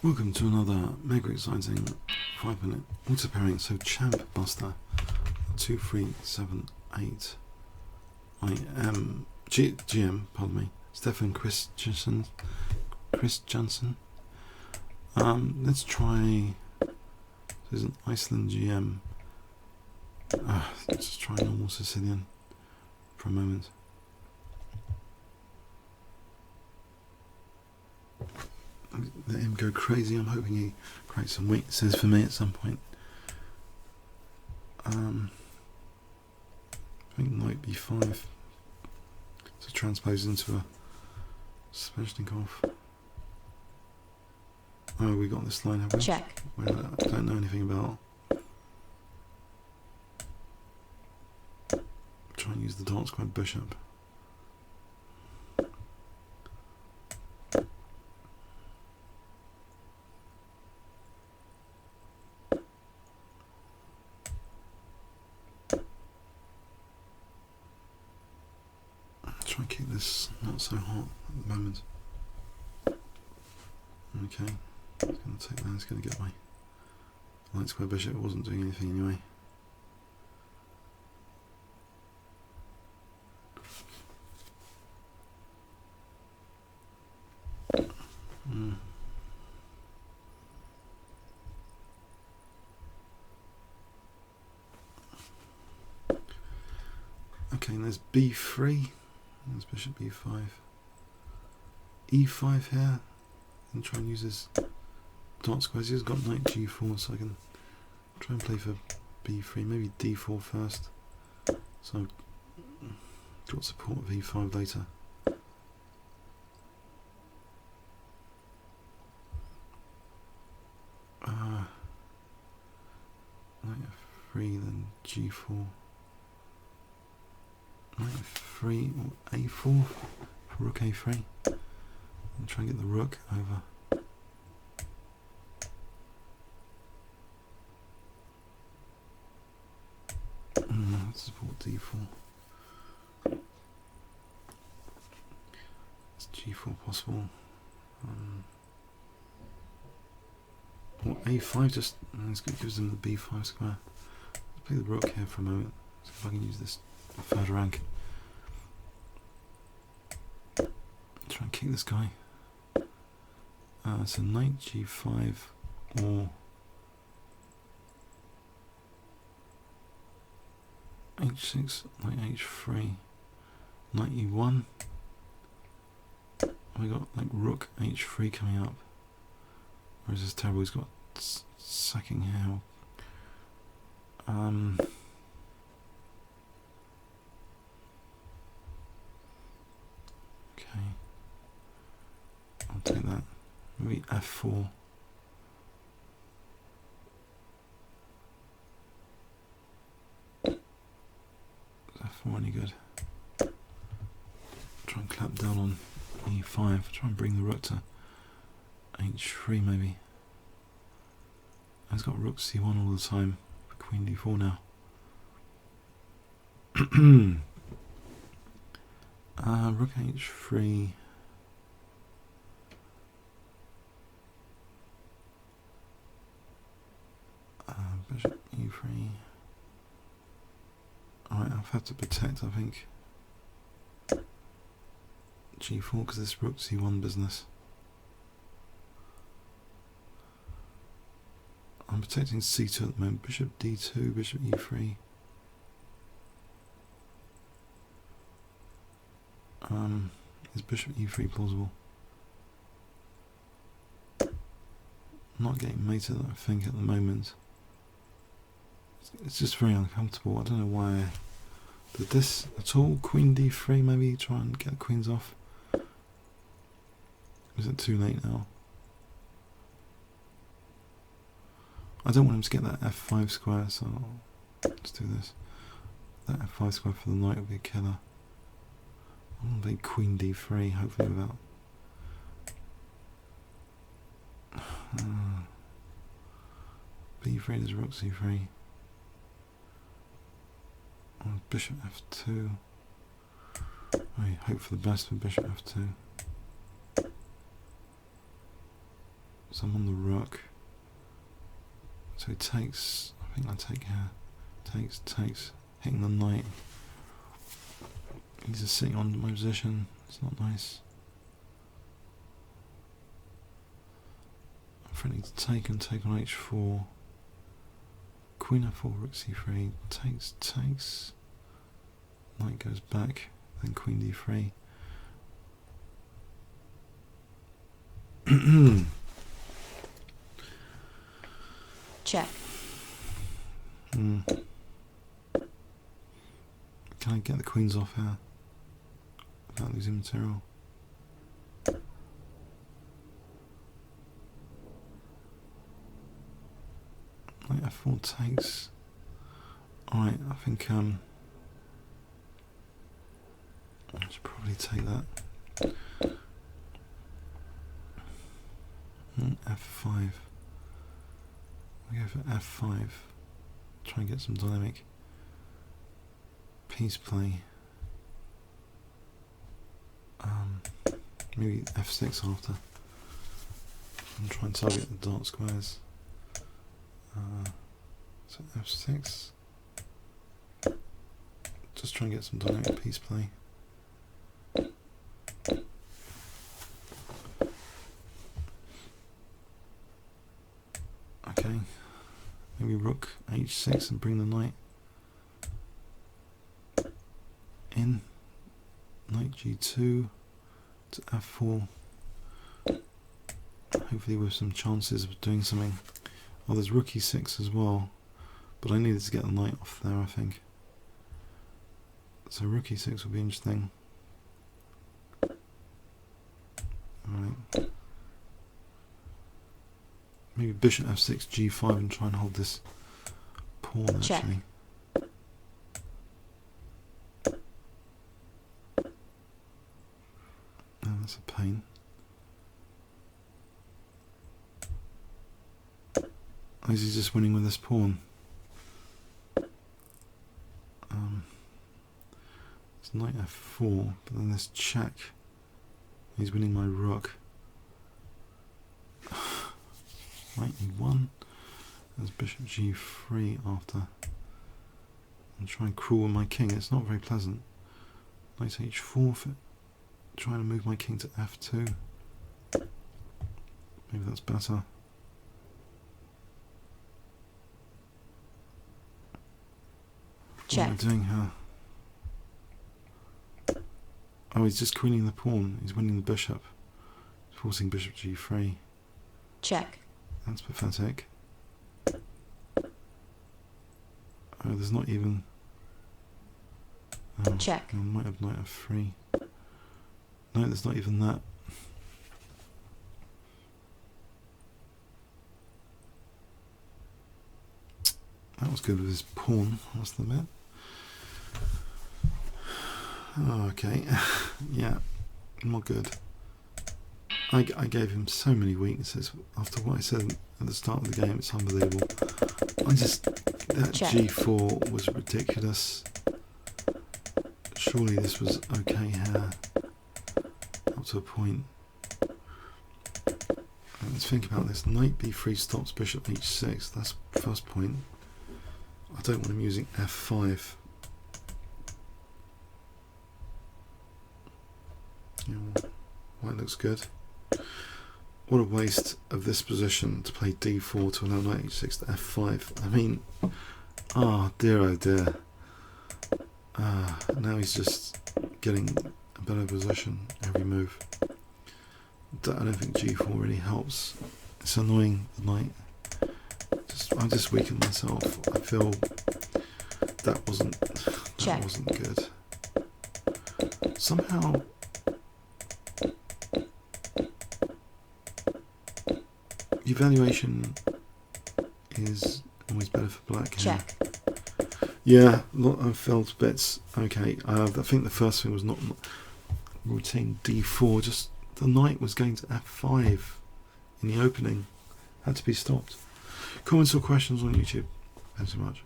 Welcome to another mega exciting 5-minute auto pairing. So Champbuster 2378 GM, pardon me, Stefan Christiansen. Let's try. There's an Iceland GM. Let's just try normal Sicilian for a moment. Let him go crazy. I'm hoping he creates some weaknesses for me at some point. I think knight b5 to transpose into a Sveshnikov. Oh, we got this line, have we? Check. Well, I don't know anything about. Try and use the dark square bishop. Try and keep this not so hot at the moment. Okay, it's going to take that, it's going to get my light square bishop. It wasn't doing anything anyway. Okay, and there's b3, there's bishop b5, e5 here, and try and use his dark squares. He's got knight g4, so I can try and play for b3, maybe d4 first, so I've got support of e5 later. Knight f3, then g4. Nf3 or a4 for rook a3, and try and get the rook over. Let's support d4. Is g4 possible? Or a5 just gives them the b5 square. Let's play the rook here for a moment. See if I can use this third rank. Try and kick this guy. So knight g5 or h6, knight h3, knight e1. We got like rook h3 coming up. Or is this terrible? He's got sacking here. Okay, I'll take that. Maybe f4. Is f4 any good? Try and clamp down on e5. Try and bring the rook to h3 maybe. He's got rook c1 all the time for queen d4 now. Rook h3. Bishop e3. Alright, I'll have to protect, I think, g4 because this rook c1 business. I'm protecting c2 at the moment. Bishop d2, bishop e3. Is bishop e3 plausible? Not getting mated, I think, at the moment. It's just very uncomfortable. I don't know why I did this at all. Queen d3, maybe try and get the queens off. Is it too late now? I don't want him to get that f5 square, so let's do this. That f5 square for the knight would be a killer. I want to play queen d3, hopefully without. b3 is rook c3. Bishop f2. I hope for the best with bishop f2. So I'm on the rook. So he takes, I think I take here. Takes, hitting the knight. He's just sitting on my position. It's not nice. I'm threatening to take on h4. Queen f4, rook c3. Takes. Knight goes back. Then queen d3. Check. Can I get the queens off here without losing material? Knight f4 takes. Alright, I think I should probably take that. F5. I go for F5. Try and get some dynamic piece play. Maybe F6 after. And try and target the dark squares. So F6. Just try and get some dynamic piece play. Okay, maybe rook h6 and bring the knight in. Knight g2 to f4. Hopefully with some chances of doing something. Oh, there's rook e6 as well, but I needed to get the knight off there, I think. So rook e6 will be interesting. Alright. Maybe bishop f6, g5 and try and hold this pawn actually. Oh, that's a pain. Oh, is he just winning with this pawn? It's knight f4, but then this check. He's winning my rook. Knight e1. There's bishop g3 after. I'm trying to crawl with my king. It's not very pleasant. Knight h4 for trying to move my king to f2. Maybe that's better. Check. What am I doing here? Oh, he's just queening the pawn. He's winning the bishop. Forcing bishop g3. Check. That's pathetic. Oh, there's not even... Oh, check. I might have knight f3. No, there's not even that. That was good with his pawn, what's the bet? Oh, okay. Yeah, not good. I gave him so many weaknesses after what I said at the start of the game. It's unbelievable. That check. g4 was ridiculous. Surely this was okay here up to a point. Let's think about this. Knight b3 stops bishop h6. That's the first point. I don't want him using f5. Yeah, white looks good. What a waste of this position to play d4 to allow knight h6 to f5. I mean, oh dear, oh dear. Now he's just getting a better position every move. I don't think g4 really helps. It's annoying, the knight. I just weakened myself. I feel that wasn't good. Somehow evaluation is always better for black. Check. Yeah, I felt bits. Okay, I think the first thing was not routine d4. Just the knight was going to f5 in the opening. Had to be stopped. Comments or questions on YouTube. Thanks so much.